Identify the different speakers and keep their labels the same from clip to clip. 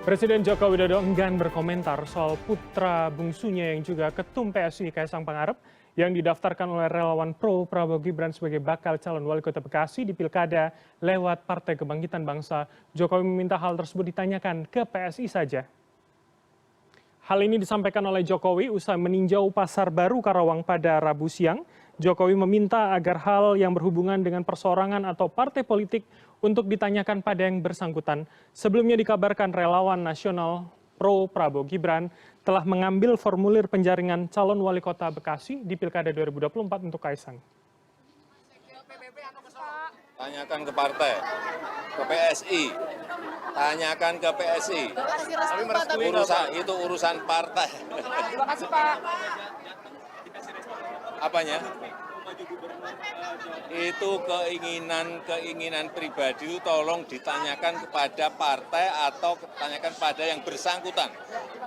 Speaker 1: Presiden Joko Widodo enggan berkomentar soal putra bungsunya yang juga ketum PSI Kaisang Pangarep yang didaftarkan oleh relawan pro Prabowo Gibran sebagai bakal calon wali kota Bekasi di Pilkada lewat Partai Kebangkitan Bangsa. Jokowi meminta hal tersebut ditanyakan ke PSI saja. Hal ini disampaikan oleh Jokowi usai meninjau Pasar Baru Karawang pada Rabu siang. Jokowi meminta agar hal yang berhubungan dengan perseorangan atau partai politik untuk ditanyakan pada yang bersangkutan. Sebelumnya dikabarkan relawan nasional pro Prabowo Gibran telah mengambil formulir penjaringan calon wali kota Bekasi di Pilkada 2024 untuk Kaisang.
Speaker 2: Tanyakan ke partai, ke PSI, tanyakan ke PSI. Itu urusan partai.
Speaker 3: Terima kasih Pak.
Speaker 2: Apanya? Itu keinginan pribadi itu tolong ditanyakan kepada partai atau tanyakan pada yang bersangkutan.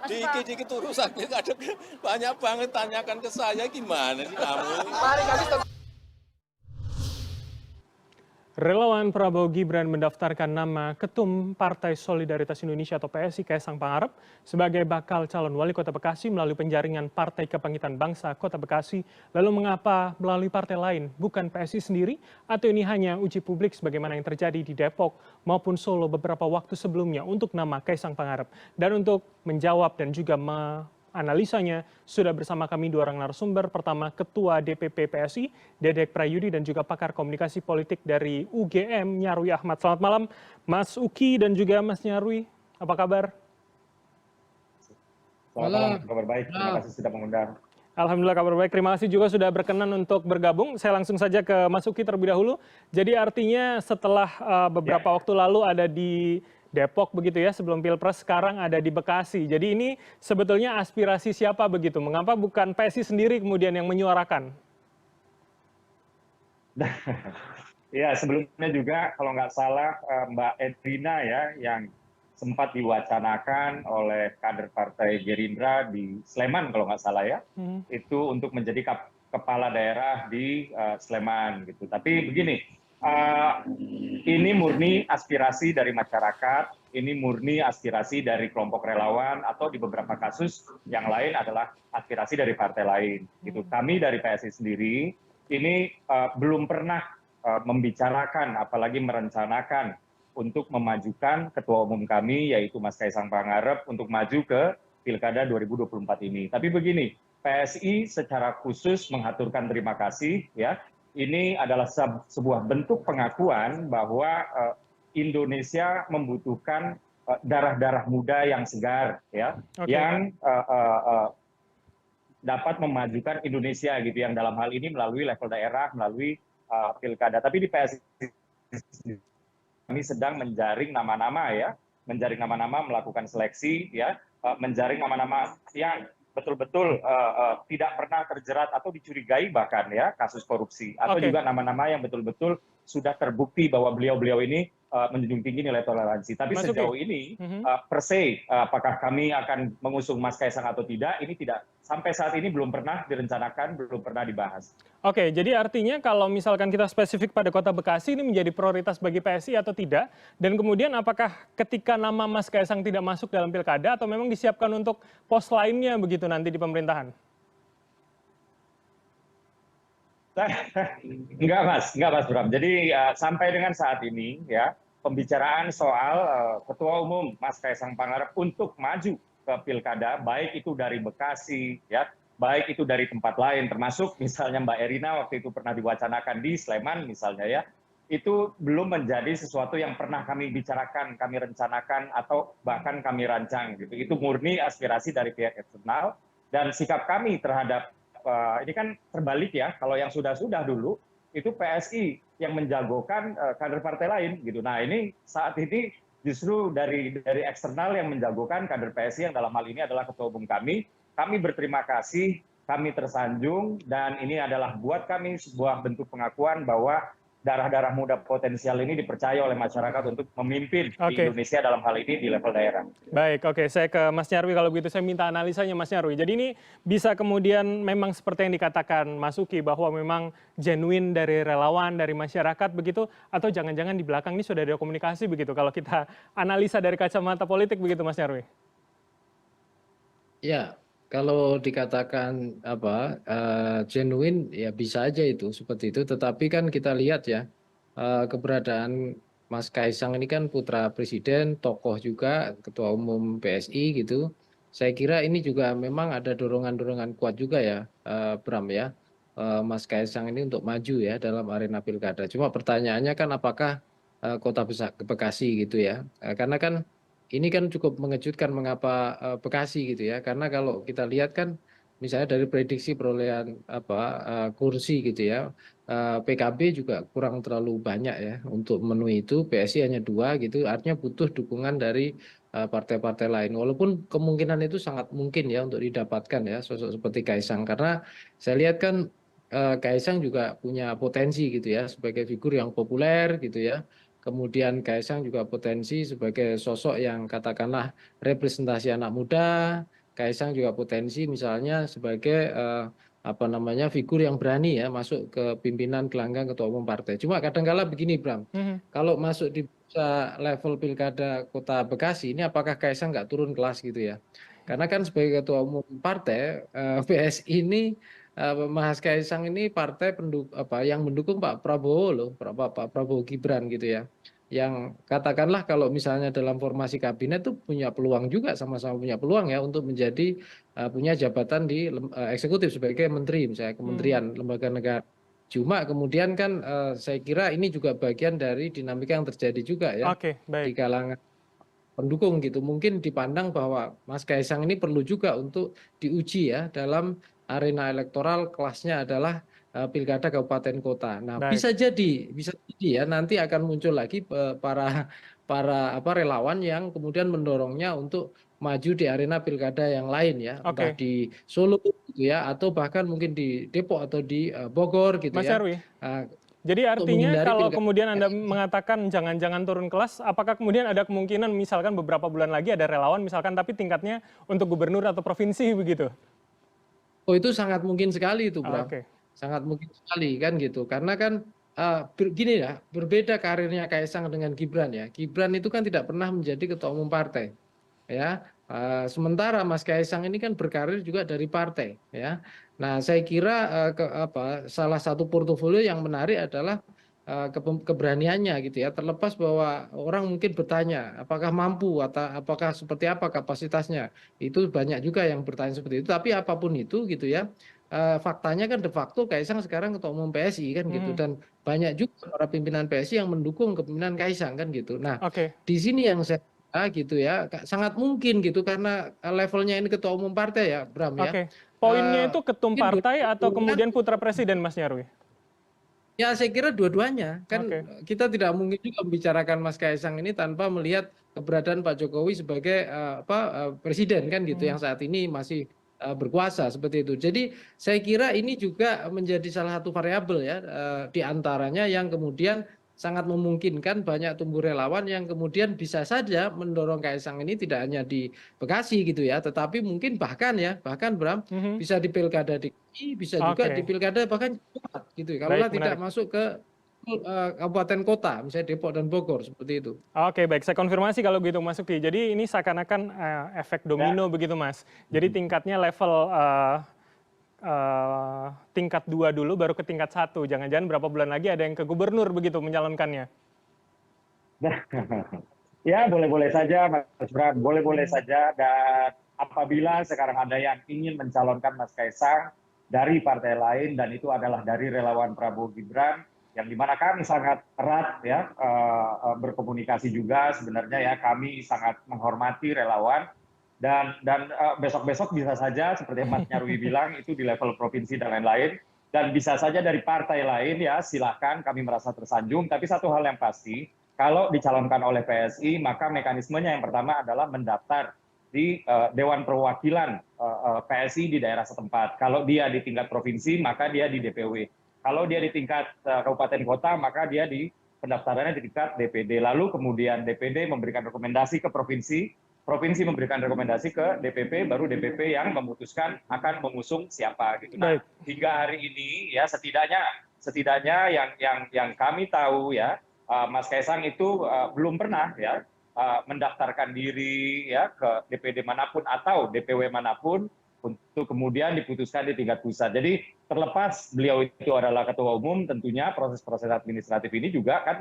Speaker 2: Dikit-dikit urusannya ada banyak banget, tanyakan ke saya gimana sih kamu?
Speaker 1: Relawan Prabowo Gibran mendaftarkan nama Ketum Partai Solidaritas Indonesia atau PSI Kaisang Pangarep sebagai bakal calon wali kota Bekasi melalui penjaringan Partai Kebangkitan Bangsa Kota Bekasi. Lalu mengapa melalui partai lain, bukan PSI sendiri? Atau ini hanya uji publik sebagaimana yang terjadi di Depok maupun Solo beberapa waktu sebelumnya untuk nama Kaisang Pangarep? Dan untuk menjawab dan juga analisanya sudah bersama kami dua orang narasumber. Pertama, Ketua DPP PSI, Dedek Prayudi, dan juga pakar komunikasi politik dari UGM, Nyarwi Ahmad. Selamat malam, Mas Uki dan juga Mas Nyarwi. Apa kabar?
Speaker 4: Selamat malam, kabar baik. Terima kasih sudah mengundang.
Speaker 1: Alhamdulillah kabar baik. Terima kasih juga sudah berkenan untuk bergabung. Saya langsung saja ke Mas Uki terlebih dahulu. Jadi artinya setelah beberapa waktu lalu ada di Depok begitu ya sebelum Pilpres, sekarang ada di Bekasi. Jadi ini sebetulnya aspirasi siapa begitu? Mengapa bukan PSI sendiri kemudian yang menyuarakan?
Speaker 4: Ya, sebelumnya juga kalau nggak salah Mbak Edrina ya yang sempat diwacanakan oleh kader Partai Gerindra di Sleman kalau nggak salah ya, itu untuk menjadi kepala daerah di Sleman gitu. Tapi begini, ini murni aspirasi dari masyarakat, ini murni aspirasi dari kelompok relawan, atau di beberapa kasus yang lain adalah aspirasi dari partai lain. Gitu. Kami dari PSI sendiri ini belum pernah membicarakan, apalagi merencanakan untuk memajukan ketua umum kami, yaitu Mas Kaisang Pangarep, untuk maju ke Pilkada 2024 ini. Tapi begini, PSI secara khusus mengaturkan terima kasih ya. Ini adalah sebuah bentuk pengakuan bahwa Indonesia membutuhkan darah-darah muda yang segar, ya, yang dapat memajukan Indonesia gitu, yang dalam hal ini melalui level daerah, melalui pilkada. Tapi di PSI kami sedang menjaring nama-nama ya, menjaring nama-nama, melakukan seleksi ya, menjaring nama-nama yang betul-betul tidak pernah terjerat atau dicurigai bahkan ya kasus korupsi, atau juga nama-nama yang betul-betul sudah terbukti bahwa beliau-beliau ini menjunjung tinggi nilai toleransi. Tapi sejauh ini per se apakah kami akan mengusung Mas Kaisang atau tidak, ini tidak, sampai saat ini belum pernah direncanakan, belum pernah dibahas.
Speaker 1: Oke, jadi artinya kalau misalkan kita spesifik pada Kota Bekasi ini menjadi prioritas bagi PSI atau tidak? Dan kemudian apakah ketika nama Mas Kaisang tidak masuk dalam pilkada atau memang disiapkan untuk pos lainnya begitu nanti di pemerintahan?
Speaker 4: Enggak Mas Bram. Jadi sampai dengan saat ini ya, pembicaraan soal Ketua Umum Mas Kaisang Pangarep untuk maju ke pilkada, baik itu dari Bekasi ya, baik itu dari tempat lain, termasuk misalnya Mbak Erina waktu itu pernah diwacanakan di Sleman misalnya ya, itu belum menjadi sesuatu yang pernah kami bicarakan, kami rencanakan, atau bahkan kami rancang gitu. Itu murni aspirasi dari pihak eksternal, dan sikap kami terhadap ini kan terbalik ya, kalau yang sudah-sudah dulu itu PSI yang menjagokan kader partai lain gitu. Nah ini saat ini justru dari eksternal yang menjagokan kader PSI, yang dalam hal ini adalah ketua umum kami. Kami berterima kasih, kami tersanjung, dan ini adalah buat kami sebuah bentuk pengakuan bahwa darah-darah muda potensial ini dipercaya oleh masyarakat untuk memimpin di
Speaker 1: Oke.
Speaker 4: Indonesia dalam hal ini di level daerah.
Speaker 1: Baik, oke. Saya ke Mas Nyarwi kalau begitu saya minta analisanya Mas Nyarwi. Jadi ini bisa kemudian memang seperti yang dikatakan Mas Uki bahwa memang genuine dari relawan, dari masyarakat begitu, atau jangan-jangan di belakang ini sudah ada komunikasi begitu kalau kita analisa dari kacamata politik begitu Mas Nyarwi?
Speaker 3: Ya, kalau dikatakan apa genuine ya bisa aja itu seperti itu. Tetapi kan kita lihat ya keberadaan Mas Kaisang ini kan putra presiden, tokoh juga, ketua umum PSI gitu. Saya kira ini juga memang ada dorongan-dorongan kuat juga ya, Bram ya, Mas Kaisang ini untuk maju ya dalam arena pilkada. Cuma pertanyaannya kan apakah kota besar Bekasi gitu ya? Karena kan ini kan cukup mengejutkan mengapa Bekasi gitu ya, karena kalau kita lihat kan misalnya dari prediksi perolehan apa kursi gitu ya, PKB juga kurang terlalu banyak ya untuk memenuhi itu, PSI hanya 2 gitu, artinya butuh dukungan dari partai-partai lain. Walaupun kemungkinan itu sangat mungkin ya untuk didapatkan ya sosok seperti Kaisang, karena saya lihat kan Kaisang juga punya potensi gitu ya sebagai figur yang populer gitu ya. Kemudian Kaisang juga potensi sebagai sosok yang katakanlah representasi anak muda. Kaisang juga potensi misalnya sebagai apa namanya figur yang berani ya masuk ke pimpinan gelanggang ketua umum partai. Cuma kadangkala begini Bram,
Speaker 1: Mhm.
Speaker 3: kalau masuk di level pilkada kota Bekasi ini apakah Kaisang nggak turun kelas gitu ya? Karena kan sebagai ketua umum partai PSI ini Mas Kaisang ini partai apa yang mendukung Pak Prabowo loh, Pak Prabowo Gibran gitu ya. Yang katakanlah kalau misalnya dalam formasi kabinet tuh punya peluang juga, sama-sama punya peluang ya untuk menjadi punya jabatan di eksekutif sebagai menteri misalnya
Speaker 1: Hmm.
Speaker 3: kementerian lembaga negara. Cuma kemudian kan saya kira ini juga bagian dari dinamika yang terjadi juga ya
Speaker 1: Oke, baik.
Speaker 3: di kalangan pendukung gitu. Mungkin dipandang bahwa Mas Kaisang ini perlu juga untuk diuji ya dalam arena elektoral, kelasnya adalah pilkada kabupaten kota. Nah,
Speaker 1: Baik.
Speaker 3: bisa jadi ya nanti akan muncul lagi para para apa relawan yang kemudian mendorongnya untuk maju di arena pilkada yang lain ya, entah
Speaker 1: Oke.
Speaker 3: di Solo gitu ya atau bahkan mungkin di Depok atau di Bogor gitu
Speaker 1: Mas
Speaker 3: ya.
Speaker 1: Nyarwi,
Speaker 3: Uh,
Speaker 1: jadi
Speaker 3: untuk
Speaker 1: artinya
Speaker 3: menghindari
Speaker 1: kalau
Speaker 3: pilkada.
Speaker 1: kemudian Anda mengatakan jangan-jangan turun kelas, apakah kemudian ada kemungkinan misalkan beberapa bulan lagi ada relawan misalkan tapi tingkatnya untuk gubernur atau provinsi begitu?
Speaker 3: Oh itu sangat mungkin sekali itu Bram,
Speaker 1: Oke.
Speaker 3: sangat mungkin sekali kan gitu. Karena kan gini ya, berbeda karirnya Kaisang dengan Gibran ya. Gibran itu kan tidak pernah menjadi ketua umum partai ya. Sementara Mas Kaisang ini kan berkarir juga dari partai ya. Nah saya kira salah satu portofolio yang menarik adalah keberaniannya gitu ya. Terlepas bahwa orang mungkin bertanya apakah mampu atau apakah seperti apa kapasitasnya, itu banyak juga yang bertanya seperti itu. Tapi apapun itu gitu ya, faktanya kan de facto Kaisang sekarang ketua umum PSI kan gitu,
Speaker 1: Mhm.
Speaker 3: dan banyak juga para pimpinan PSI yang mendukung kepemimpinan Kaisang kan gitu. Nah
Speaker 1: Oke.
Speaker 3: di sini yang saya gitu ya, sangat mungkin gitu karena levelnya ini ketua umum partai ya Bram ya.
Speaker 1: Oke. Poinnya itu ketum
Speaker 3: Mungkin
Speaker 1: partai atau
Speaker 3: 2024 kan.
Speaker 1: kemudian putra presiden Mas Nyarwi?
Speaker 3: Ya saya kira dua-duanya, kan
Speaker 1: Oke.
Speaker 3: kita tidak mungkin juga membicarakan Mas Kaisang ini tanpa melihat keberadaan Pak Jokowi sebagai presiden kan gitu
Speaker 1: Mhm.
Speaker 3: yang saat ini masih berkuasa seperti itu. Jadi saya kira ini juga menjadi salah satu variabel ya di antaranya yang kemudian sangat memungkinkan banyak tumbuh relawan yang kemudian bisa saja mendorong Kaisang ini tidak hanya di Bekasi gitu ya, tetapi mungkin bahkan ya, bahkan Bram
Speaker 1: Mhm.
Speaker 3: bisa di pilkada DKI, bisa juga di
Speaker 1: Oke.
Speaker 3: pilkada bahkan gitu ya, kalaulah
Speaker 1: Baik,
Speaker 3: tidak
Speaker 1: menarik.
Speaker 3: masuk ke kabupaten kota, misalnya Depok dan Bogor seperti itu.
Speaker 1: Oke, baik. Saya konfirmasi kalau gitu Mas Uki. Jadi ini seakan-akan efek
Speaker 4: Ya.
Speaker 1: domino begitu Mas. Jadi tingkatnya level tingkat 2 dulu baru ke tingkat 1. Jangan-jangan berapa bulan lagi ada yang ke gubernur begitu mencalonkannya.
Speaker 4: Ya, boleh-boleh saja, Mas Bram, boleh-boleh saja. Dan apabila sekarang ada yang ingin mencalonkan Mas Kaisang dari partai lain, dan itu adalah dari relawan Prabowo Gibran, yang dimana kami sangat erat ya berkomunikasi juga sebenarnya ya, kami sangat menghormati relawan, dan besok-besok bisa saja seperti yang Mas Nyarwi bilang itu di level provinsi dan lain-lain, dan bisa saja dari partai lain ya, silahkan, kami merasa tersanjung. Tapi satu hal yang pasti, kalau dicalonkan oleh PSI, maka mekanismenya yang pertama adalah mendaftar di Dewan Perwakilan PSI di daerah setempat. Kalau dia di tingkat provinsi, maka dia di DPW. Kalau dia di tingkat kabupaten kota, maka dia pendaftarannya di tingkat DPD. Lalu kemudian DPD memberikan rekomendasi ke provinsi, provinsi memberikan rekomendasi ke DPP, baru DPP yang memutuskan akan mengusung siapa gitu. Nah,
Speaker 1: Baik.
Speaker 4: hingga hari ini ya setidaknya yang kami tahu ya, Mas Kaisang itu belum pernah ya mendaftarkan diri ya ke DPD manapun atau DPW manapun untuk kemudian diputuskan di tingkat pusat. Jadi terlepas beliau itu adalah ketua umum, tentunya proses-proses administratif ini juga kan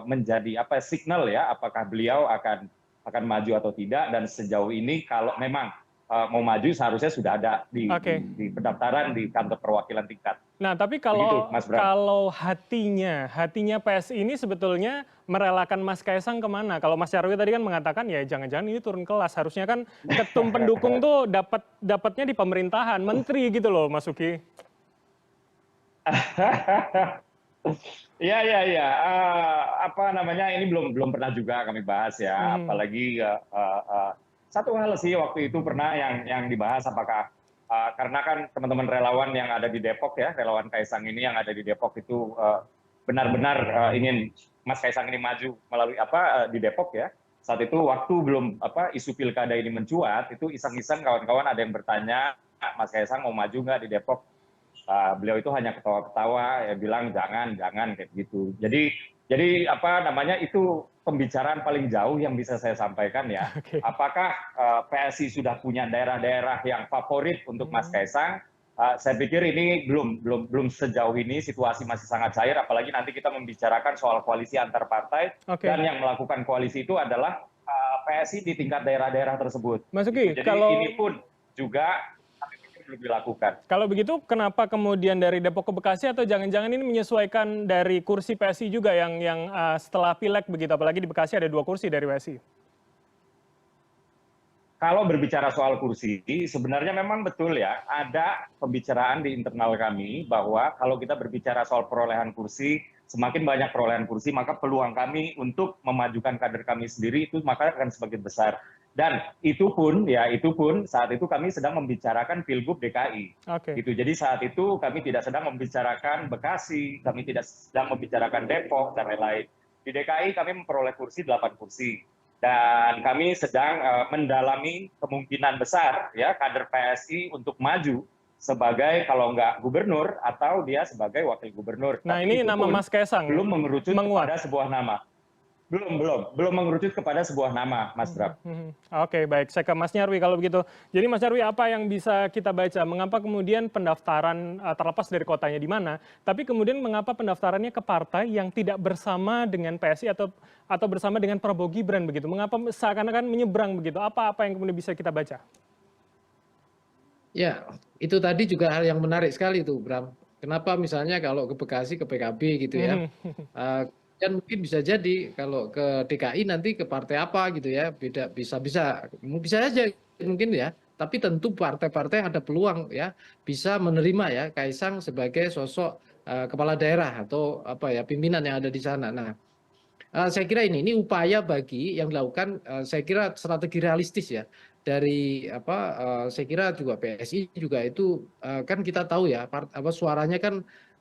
Speaker 4: menjadi signal ya, apakah beliau akan maju atau tidak. Dan sejauh ini kalau memang mau maju seharusnya sudah ada di pendaftaran di kantor perwakilan tingkat.
Speaker 1: Nah, tapi
Speaker 4: Begitu, Mas Bram.
Speaker 1: kalau hatinya PSI ini sebetulnya merelakan Mas Kaisang kemana? Kalau Mas Nyarwi tadi kan mengatakan ya jangan-jangan ini turun kelas. Harusnya kan ketum pendukung tuh dapatnya di pemerintahan, menteri gitu loh, Mas Uki.
Speaker 4: Iya. Apa namanya, ini belum pernah juga kami bahas ya. Apalagi satu hal sih waktu itu pernah yang dibahas, apakah karena kan teman-teman relawan yang ada di Depok ya, relawan Kaisang ini yang ada di Depok itu benar-benar ingin Mas Kaisang ini maju melalui di Depok ya. Saat itu waktu belum isu pilkada ini mencuat, itu iseng-iseng kawan-kawan ada yang bertanya, Mas Kaisang mau maju nggak di Depok? Beliau itu hanya ketawa-ketawa, ya bilang jangan kayak gitu. Jadi itu pembicaraan paling jauh yang bisa saya sampaikan ya. Apakah PSI sudah punya daerah-daerah yang favorit untuk Mas Kaisang? Saya pikir ini belum sejauh ini, situasi masih sangat cair, apalagi nanti kita membicarakan soal koalisi antar partai, dan yang melakukan koalisi itu adalah PSI di tingkat daerah-daerah tersebut.
Speaker 1: Mas Uki,
Speaker 4: jadi ini pun juga belum dilakukan.
Speaker 1: Kalau begitu, kenapa kemudian dari Depok ke Bekasi, atau jangan-jangan ini menyesuaikan dari kursi PSI juga yang setelah pileg begitu, apalagi di Bekasi ada 2 kursi dari PSI?
Speaker 4: Kalau berbicara soal kursi, sebenarnya memang betul ya, ada pembicaraan di internal kami bahwa kalau kita berbicara soal perolehan kursi, semakin banyak perolehan kursi, maka peluang kami untuk memajukan kader kami sendiri itu maka akan semakin besar. Dan itu pun saat itu kami sedang membicarakan Pilgub DKI. Gitu. Jadi saat itu kami tidak sedang membicarakan Bekasi, kami tidak sedang membicarakan Depok dan lain-lain. Di DKI kami memperoleh kursi 8 kursi. Dan kami sedang mendalami kemungkinan besar ya kader PSI untuk maju sebagai kalau nggak gubernur atau dia sebagai wakil gubernur.
Speaker 1: Nah, ini nama Mas Kaisang
Speaker 4: belum mengerucut kepada sebuah nama. Belum mengerucut kepada sebuah nama, Mas Bram.
Speaker 1: Oke, baik. Saya ke Mas Nyarwi kalau begitu. Jadi Mas Nyarwi, apa yang bisa kita baca? Mengapa kemudian pendaftaran terlepas dari kotanya di mana, tapi kemudian mengapa pendaftarannya ke partai yang tidak bersama dengan PSI atau bersama dengan Prabowo Gibran begitu? Mengapa seakan-akan menyeberang begitu? Apa yang kemudian bisa kita baca?
Speaker 3: Ya, itu tadi juga hal yang menarik sekali tuh, Bram. Kenapa misalnya kalau ke Bekasi ke PKB gitu ya? Dan mungkin bisa jadi kalau ke DKI nanti ke partai apa gitu ya, bisa aja mungkin ya, tapi tentu partai-partai yang ada peluang ya bisa menerima ya Kaisang sebagai sosok kepala daerah atau pimpinan yang ada di sana. Nah, saya kira ini upaya bagi yang dilakukan, saya kira strategi realistis ya dari saya kira juga PSI juga itu kan kita tahu ya suaranya kan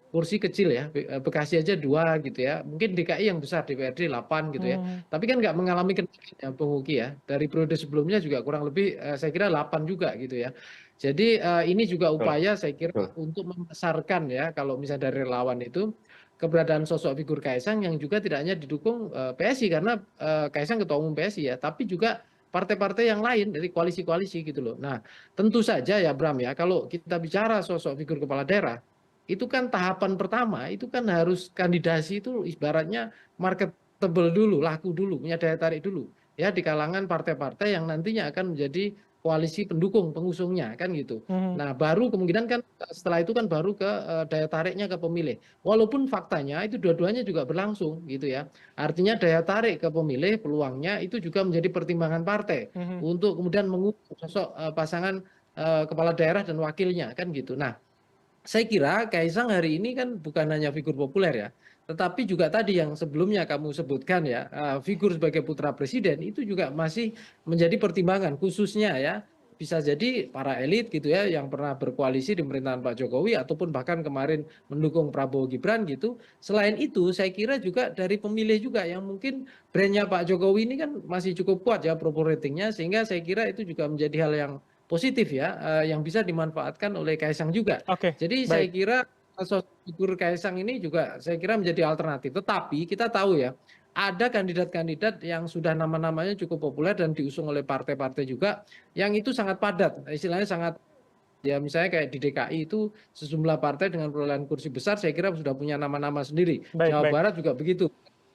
Speaker 3: kursi kecil ya, Bekasi aja 2 gitu ya, mungkin DKI yang besar, DPRD 8 gitu ya, tapi kan nggak mengalami kenaikan ya Bung Uki ya, dari periode sebelumnya juga kurang lebih saya kira 8 juga gitu ya. Jadi ini juga upaya saya kira untuk membesarkan ya, kalau misalnya dari relawan itu, keberadaan sosok figur Kaisang yang juga tidak hanya didukung PSI, karena Kaisang ketua umum PSI ya, tapi juga partai-partai yang lain dari koalisi-koalisi gitu loh. Nah, tentu saja ya Bram ya, kalau kita bicara sosok figur kepala daerah, itu kan tahapan pertama, itu kan harus kandidasi itu ibaratnya marketable dulu, laku dulu, punya daya tarik dulu. Ya di kalangan partai-partai yang nantinya akan menjadi koalisi pendukung pengusungnya kan gitu. Nah, baru kemungkinan kan setelah itu kan baru ke daya tariknya ke pemilih. Walaupun faktanya itu dua-duanya juga berlangsung gitu ya. Artinya daya tarik ke pemilih peluangnya itu juga menjadi pertimbangan partai untuk kemudian mengusung sosok pasangan kepala daerah dan wakilnya kan gitu. Nah, saya kira Kaisang hari ini kan bukan hanya figur populer ya, tetapi juga tadi yang sebelumnya kamu sebutkan ya, figur sebagai putra presiden itu juga masih menjadi pertimbangan khususnya ya bisa jadi para elit gitu ya yang pernah berkoalisi di pemerintahan Pak Jokowi ataupun bahkan kemarin mendukung Prabowo Gibran gitu. Selain itu saya kira juga dari pemilih juga yang mungkin brandnya Pak Jokowi ini kan masih cukup kuat ya approval ratingnya, sehingga saya kira itu juga menjadi hal yang positif ya, yang bisa dimanfaatkan oleh Kaisang juga.
Speaker 1: Oke,
Speaker 3: Jadi saya
Speaker 1: baik.
Speaker 3: kira sosok figur Kaisang ini juga saya kira menjadi alternatif. Tetapi kita tahu ya, ada kandidat-kandidat yang sudah nama-namanya cukup populer dan diusung oleh partai-partai juga, yang itu sangat padat, istilahnya sangat ya misalnya kayak di DKI itu sejumlah partai dengan perolehan kursi besar saya kira sudah punya nama-nama sendiri.
Speaker 1: Baik,
Speaker 3: Jawa
Speaker 1: baik.
Speaker 3: Barat juga begitu.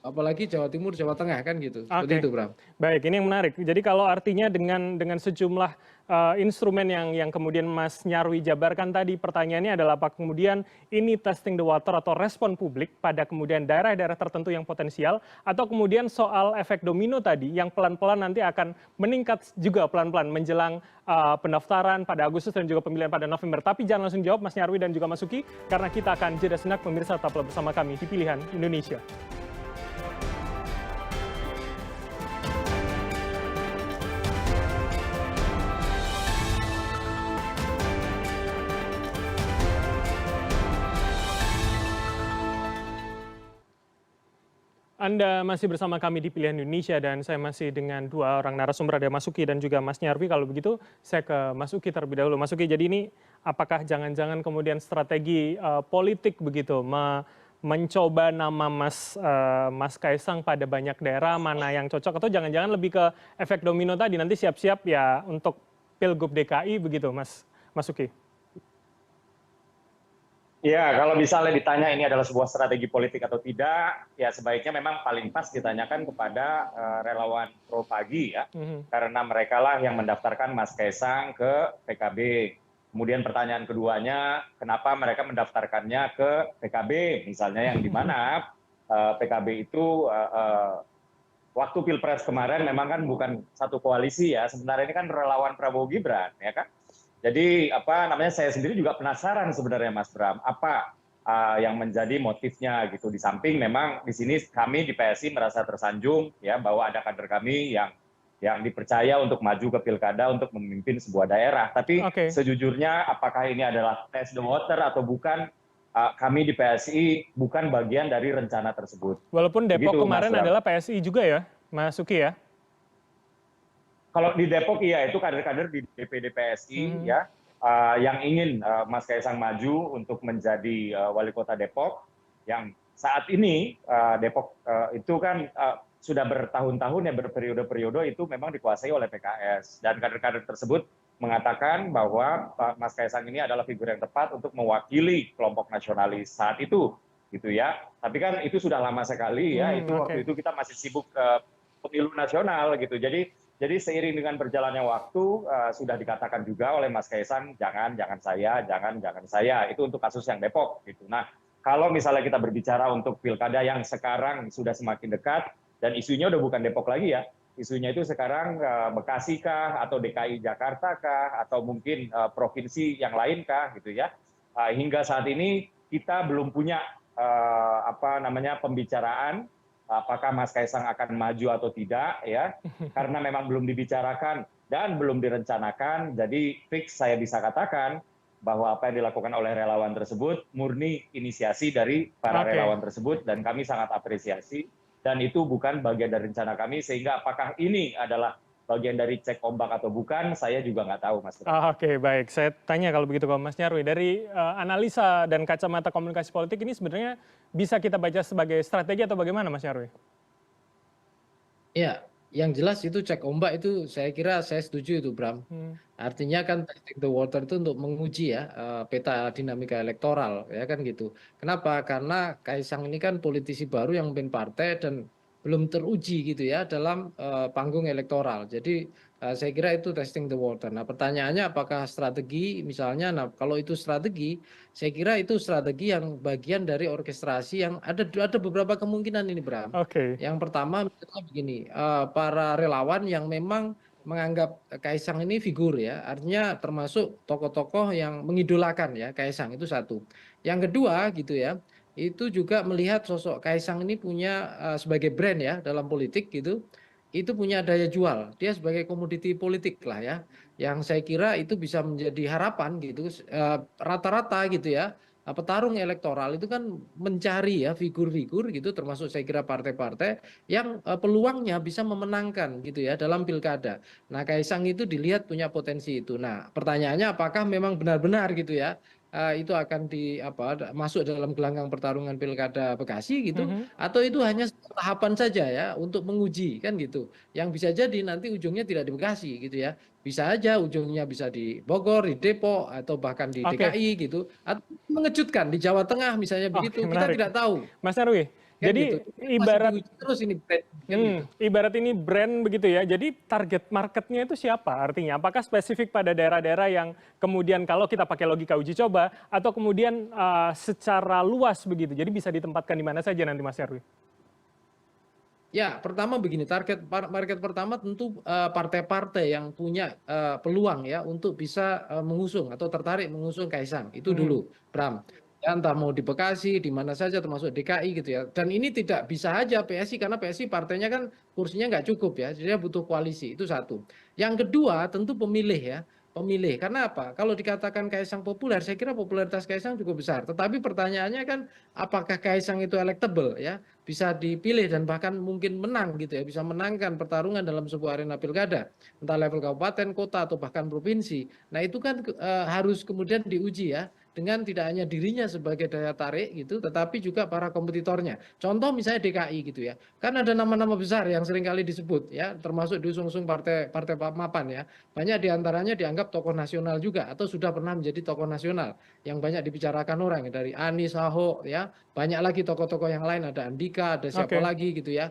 Speaker 3: Apalagi Jawa Timur, Jawa Tengah kan gitu. Seperti
Speaker 1: Oke,
Speaker 3: itu, Bram.
Speaker 1: baik. Ini yang menarik. Jadi kalau artinya dengan sejumlah instrumen yang kemudian Mas Nyarwi jabarkan tadi, pertanyaannya adalah apa kemudian ini testing the water atau respon publik pada kemudian daerah-daerah tertentu yang potensial, atau kemudian soal efek domino tadi yang pelan-pelan nanti akan meningkat juga pelan-pelan menjelang pendaftaran pada Agustus dan juga pemilihan pada November. Tapi jangan langsung jawab Mas Nyarwi dan juga Mas Uki, karena kita akan jeda senak. Pemirsa tetaplah bersama kami di Pilihan Indonesia. Anda masih bersama kami di Pilihan Indonesia dan saya masih dengan dua orang narasumber, ada Mas Uki dan juga Mas Nyarwi. Kalau begitu saya ke Mas Uki terlebih dahulu. Mas Uki, jadi ini apakah jangan-jangan kemudian strategi politik begitu mencoba nama Mas Kaisang pada banyak daerah mana yang cocok, atau jangan-jangan lebih ke efek domino tadi nanti siap-siap ya untuk Pilgub DKI begitu, Mas Uki?
Speaker 4: Ya, kalau misalnya ditanya ini adalah sebuah strategi politik atau tidak, ya sebaiknya memang paling pas ditanyakan kepada relawan Pro Pagi ya, karena mereka lah yang mendaftarkan Mas Kaisang ke PKB. Kemudian pertanyaan keduanya, kenapa mereka mendaftarkannya ke PKB, misalnya yang di mana PKB itu waktu Pilpres kemarin memang kan bukan satu koalisi ya, sebenarnya ini kan relawan Prabowo Gibran ya kan. Jadi apa namanya, saya sendiri juga penasaran sebenarnya Mas Bram, apa yang menjadi motifnya gitu. Di samping memang di sini kami di PSI merasa tersanjung ya bahwa ada kader kami yang dipercaya untuk maju ke pilkada untuk memimpin sebuah daerah. Tapi sejujurnya apakah ini adalah test the water atau bukan, kami di PSI bukan bagian dari rencana tersebut.
Speaker 1: Walaupun Depok
Speaker 4: Begitu,
Speaker 1: kemarin adalah PSI juga ya, Mas Uki ya?
Speaker 4: Kalau di Depok iya, itu kader-kader di DPD PSI ya, yang ingin Mas Kaisang maju untuk menjadi wali kota Depok, yang saat ini Depok itu kan sudah bertahun-tahun ya, berperiode-periode itu memang dikuasai oleh PKS, dan kader-kader tersebut mengatakan bahwa Mas Kaisang ini adalah figur yang tepat untuk mewakili kelompok nasionalis saat itu gitu ya. Tapi kan itu sudah lama sekali ya, itu waktu itu kita masih sibuk pemilu nasional gitu. Jadi seiring dengan berjalannya waktu sudah dikatakan juga oleh Mas Kaisang, jangan saya, itu untuk kasus yang Depok gitu. Nah, kalau misalnya kita berbicara untuk pilkada yang sekarang sudah semakin dekat dan isunya udah bukan Depok lagi ya, isunya itu sekarang Bekasi kah atau DKI Jakarta kah atau mungkin provinsi yang lain kah gitu ya. Hingga saat ini kita belum punya pembicaraan apakah Mas Kaisang akan maju atau tidak ya, karena memang belum dibicarakan dan belum direncanakan. Jadi fix saya bisa katakan bahwa apa yang dilakukan oleh relawan tersebut murni inisiasi dari para relawan tersebut, dan kami sangat apresiasi, dan itu bukan bagian dari rencana kami. Sehingga apakah ini adalah bagian dari cek ombak atau bukan, saya juga nggak tahu, Mas.
Speaker 1: Oke, baik. Saya tanya kalau begitu ke Mas Nyarwi. Dari analisa dan kacamata komunikasi politik ini sebenarnya bisa kita baca sebagai strategi atau bagaimana, Mas Nyarwi?
Speaker 3: Ya, yang jelas itu cek ombak itu saya kira saya setuju itu, Bram. Artinya kan testing the water itu untuk menguji ya peta dinamika elektoral ya kan gitu. Kenapa? Karena Kaisang ini kan politisi baru yang memimpin partai dan belum teruji gitu ya dalam panggung elektoral. Jadi saya kira itu testing the water. Nah, pertanyaannya apakah strategi misalnya, nah kalau itu strategi, saya kira itu strategi yang bagian dari orkestrasi yang ada beberapa kemungkinan ini, Bram. Yang pertama misalnya begini, para relawan yang memang menganggap Kaisang ini figur ya, artinya termasuk tokoh-tokoh yang mengidolakan ya Kaisang, itu satu. Yang kedua gitu ya, itu juga melihat sosok Kaisang ini punya sebagai brand ya dalam politik gitu, itu punya daya jual. Dia sebagai komoditi politik lah ya. Yang saya kira itu bisa menjadi harapan gitu. Rata-rata gitu ya. Petarung elektoral itu kan mencari ya figur-figur gitu, termasuk saya kira partai-partai yang peluangnya bisa memenangkan gitu ya dalam pilkada. Nah, Kaisang itu dilihat punya potensi itu. Nah, pertanyaannya apakah memang benar-benar gitu ya itu akan masuk dalam gelanggang pertarungan pilkada Bekasi gitu,
Speaker 1: Mhm.
Speaker 3: atau itu hanya tahapan saja ya untuk menguji kan gitu. Yang bisa jadi nanti ujungnya tidak di Bekasi gitu ya. Bisa aja ujungnya bisa di Bogor, di Depok, atau bahkan di
Speaker 1: Oke,
Speaker 3: DKI gitu. Atau mengejutkan di Jawa Tengah misalnya
Speaker 1: oke,
Speaker 3: begitu. Kita
Speaker 1: menarik.
Speaker 3: tidak tahu
Speaker 1: Mas Nyarwi,
Speaker 3: kan gitu.
Speaker 1: jadi
Speaker 3: Masih
Speaker 1: ibarat
Speaker 3: diuji terus ini kan gitu.
Speaker 1: ibarat ini brand begitu ya. Jadi target marketnya itu siapa artinya? Apakah spesifik pada daerah-daerah yang kemudian kalau kita pakai logika uji coba atau kemudian secara luas begitu. Jadi bisa ditempatkan di mana saja nanti Mas Nyarwi?
Speaker 3: Ya, pertama begini, market pertama tentu partai-partai yang punya peluang ya untuk bisa mengusung atau tertarik mengusung Kaisang. Itu
Speaker 1: Mhm.
Speaker 3: dulu, Bram. Ya, entah mau di Bekasi, di mana saja termasuk DKI gitu ya. Dan ini tidak bisa aja PSI karena PSI partainya kan kursinya nggak cukup ya. Jadi dia butuh koalisi, itu satu. Yang kedua tentu pemilih ya. Pemilih. Karena apa? Kalau dikatakan Kaisang populer, saya kira popularitas Kaisang cukup besar. Tetapi pertanyaannya kan apakah Kaisang itu electable ya? Bisa dipilih dan bahkan mungkin menang gitu ya, bisa menangkan pertarungan dalam sebuah arena pilkada, entah level kabupaten, kota atau bahkan provinsi. Nah, itu kan harus kemudian diuji ya dengan tidak hanya dirinya sebagai daya tarik gitu, tetapi juga para kompetitornya. Contoh misalnya DKI gitu ya. Kan ada nama-nama besar yang seringkali disebut ya, termasuk diusung-usung partai mapan ya. Banyak diantaranya dianggap tokoh nasional juga atau sudah pernah menjadi tokoh nasional yang banyak dibicarakan orang dari Anies, Ahok ya, banyak lagi tokoh-tokoh yang lain, ada Andika, ada siapa
Speaker 1: Oke.
Speaker 3: lagi gitu ya,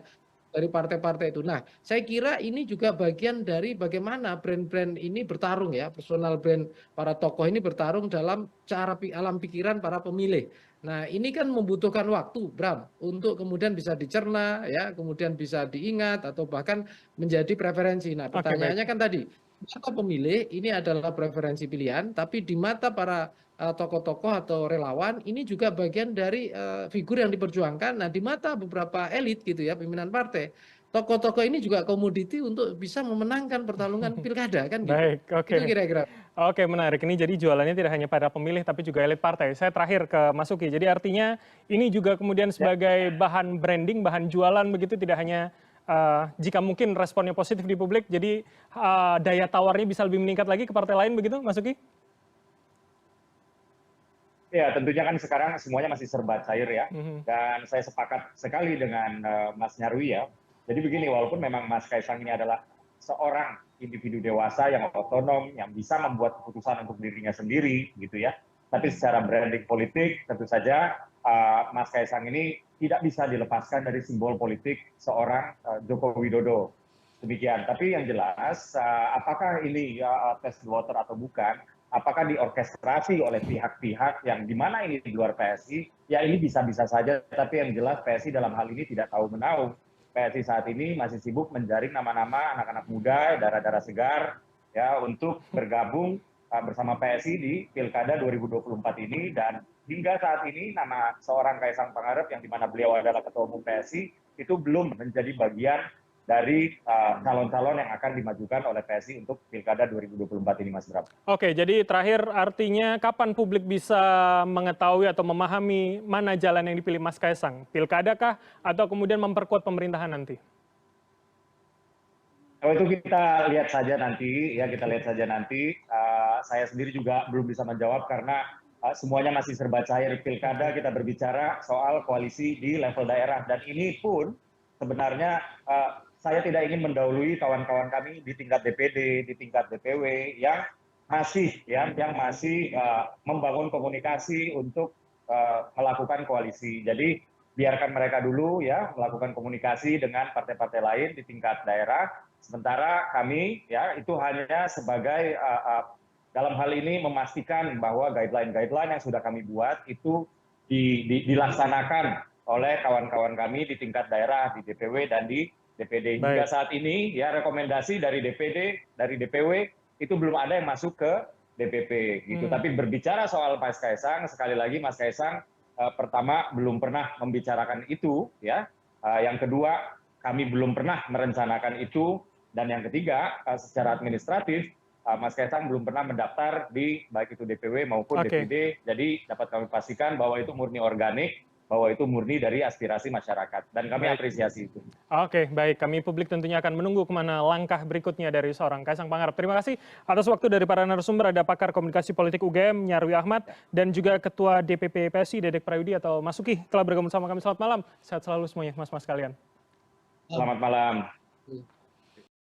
Speaker 3: dari partai-partai itu. Nah, saya kira ini juga bagian dari bagaimana brand-brand ini bertarung ya, personal brand para tokoh ini bertarung dalam alam pikiran para pemilih. Nah, ini kan membutuhkan waktu, Bram, untuk kemudian bisa dicerna ya, kemudian bisa diingat atau bahkan menjadi preferensi. Nah,
Speaker 1: Oke, baik.
Speaker 3: pertanyaannya kan tadi, mata pemilih ini adalah preferensi pilihan, tapi di mata para tokoh-tokoh atau relawan ini juga bagian dari figur yang diperjuangkan. Nah, di mata beberapa elit gitu ya, pimpinan partai, tokoh-tokoh ini juga komoditi untuk bisa memenangkan pertarungan pilkada kan gitu.
Speaker 1: Baik, oke.
Speaker 3: Itu kira-kira.
Speaker 1: Oke, menarik. Ini jadi jualannya tidak hanya pada pemilih, tapi juga elit partai. Saya terakhir ke Mas Uki. Jadi artinya ini juga kemudian
Speaker 4: Ya.
Speaker 1: sebagai bahan branding, bahan jualan begitu, tidak hanya jika mungkin responnya positif di publik, jadi daya tawarnya bisa lebih meningkat lagi ke partai lain begitu, Mas Uki?
Speaker 4: Ya, tentunya kan sekarang semuanya masih serba cair ya.
Speaker 1: Mhm.
Speaker 4: Dan saya sepakat sekali dengan Mas Nyarwi ya. Jadi begini, walaupun memang Mas Kaisang ini adalah seorang individu dewasa yang otonom, yang bisa membuat keputusan untuk dirinya sendiri, gitu ya. Tapi secara branding politik, tentu saja Mas Kaisang ini tidak bisa dilepaskan dari simbol politik seorang Joko Widodo. Demikian. Tapi yang jelas, apakah ini test water atau bukan, apakah diorkestrasi oleh pihak-pihak yang di mana ini di luar PSI, ya ini bisa-bisa saja, tapi yang jelas PSI dalam hal ini tidak tahu menahu. PSI saat ini masih sibuk menjaring nama-nama anak-anak muda, darah-darah segar, ya untuk bergabung bersama PSI di Pilkada 2024 ini, dan hingga saat ini nama seorang Kaisang Pangarep yang di mana beliau adalah Ketua Umum PSI itu belum menjadi bagian dari calon-calon yang akan dimajukan oleh PSI untuk Pilkada 2024 ini, Mas Bram.
Speaker 1: Oke, jadi terakhir artinya kapan publik bisa mengetahui atau memahami mana jalan yang dipilih Mas Kaisang? Pilkada kah atau kemudian memperkuat pemerintahan nanti?
Speaker 4: Kalau itu kita lihat saja nanti, ya kita lihat saja nanti. Saya sendiri juga belum bisa menjawab karena semuanya masih serba cair. Pilkada kita berbicara soal koalisi di level daerah, dan ini pun sebenarnya saya tidak ingin mendahului kawan-kawan kami di tingkat DPD, di tingkat DPW yang masih membangun komunikasi untuk melakukan koalisi. Jadi biarkan mereka dulu ya melakukan komunikasi dengan partai-partai lain di tingkat daerah. Sementara kami ya itu hanya sebagai dalam hal ini memastikan bahwa guideline-guideline yang sudah kami buat itu dilaksanakan oleh kawan-kawan kami di tingkat daerah, di DPW dan di DPD. Hingga
Speaker 1: Baik.
Speaker 4: saat ini ya rekomendasi dari DPD, dari DPW itu belum ada yang masuk ke DPP gitu.
Speaker 1: Hmm.
Speaker 4: Tapi berbicara soal Mas Kaisang, sekali lagi Mas Kaisang pertama belum pernah membicarakan itu ya. Yang kedua, kami belum pernah merencanakan itu. Dan yang ketiga, secara administratif, Mas Kaisang belum pernah mendaftar di baik itu DPW maupun DPD. Jadi dapat kami pastikan bahwa itu murni organik, bahwa itu murni dari aspirasi masyarakat. Dan kami apresiasi itu.
Speaker 1: Oke, baik. Kami publik tentunya akan menunggu kemana langkah berikutnya dari seorang Kaisang Pangarep. Terima kasih atas waktu dari para narasumber. Ada pakar komunikasi politik UGM, Nyarwi Ahmad, dan juga Ketua DPP PSI, Dedek Prayudi atau Mas Uki, telah bergabung sama kami. Selamat malam. Sehat selalu semuanya, mas-mas kalian.
Speaker 4: Selamat malam.